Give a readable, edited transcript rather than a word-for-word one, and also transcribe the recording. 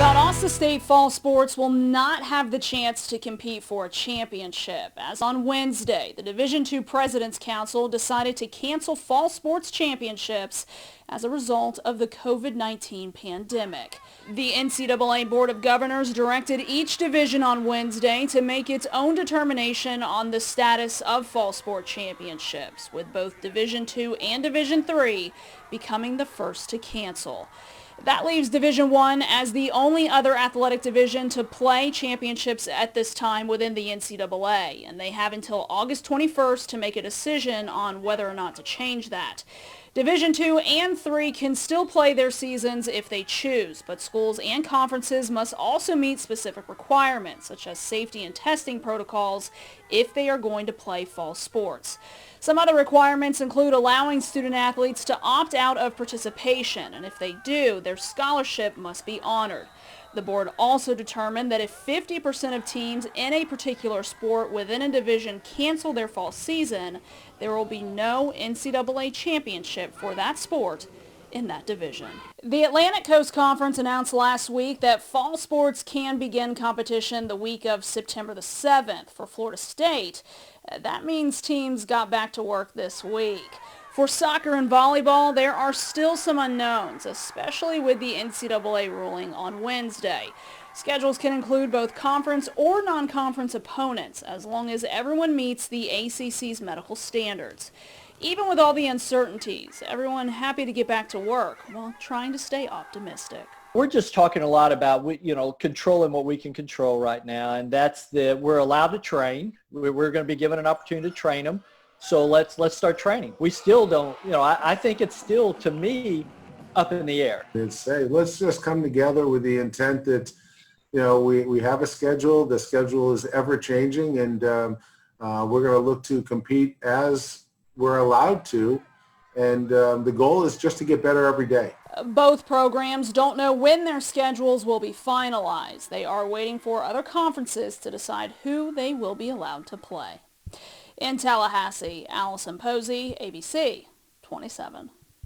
Valdosta State Fall Sports will not have the chance to compete for a championship, as on Wednesday, the Division II President's Council decided to cancel Fall Sports Championships as a result of the COVID-19 pandemic. The NCAA Board of Governors directed each division on Wednesday to make its own determination on the status of Fall Sport Championships, with both Division II and Division III becoming the first to cancel. That leaves Division I as the only other athletic division to play championships at this time within the NCAA, and they have until August 21st to make a decision on whether or not to change that. Division II and III can still play their seasons if they choose, but schools and conferences must also meet specific requirements, such as safety and testing protocols, if they are going to play fall sports. Some other requirements include allowing student athletes to opt out of participation, and if they do, their scholarship must be honored. The board also determined that if 50% of teams in a particular sport within a division cancel their fall season, there will be no NCAA championship for that sport in that division. The Atlantic Coast Conference announced last week that fall sports can begin competition the week of September the 7th. For Florida State, that means teams got back to work this week. For soccer and volleyball, there are still some unknowns, especially with the NCAA ruling on Wednesday. Schedules can include both conference or non-conference opponents, as long as everyone meets the ACC's medical standards. Even with all the uncertainties, everyone happy to get back to work while trying to stay optimistic. We're just talking a lot about, controlling what we can control right now, and that's we're allowed to train. We're going to be given an opportunity to train them. So let's start training. We still don't, I think it's still, to me, up in the air. Let's just come together with the intent that, we have a schedule. The schedule is ever changing, and we're going to look to compete as we're allowed to. And the goal is just to get better every day. Both programs don't know when their schedules will be finalized. They are waiting for other conferences to decide who they will be allowed to play. In Tallahassee, Allison Posey, ABC 27.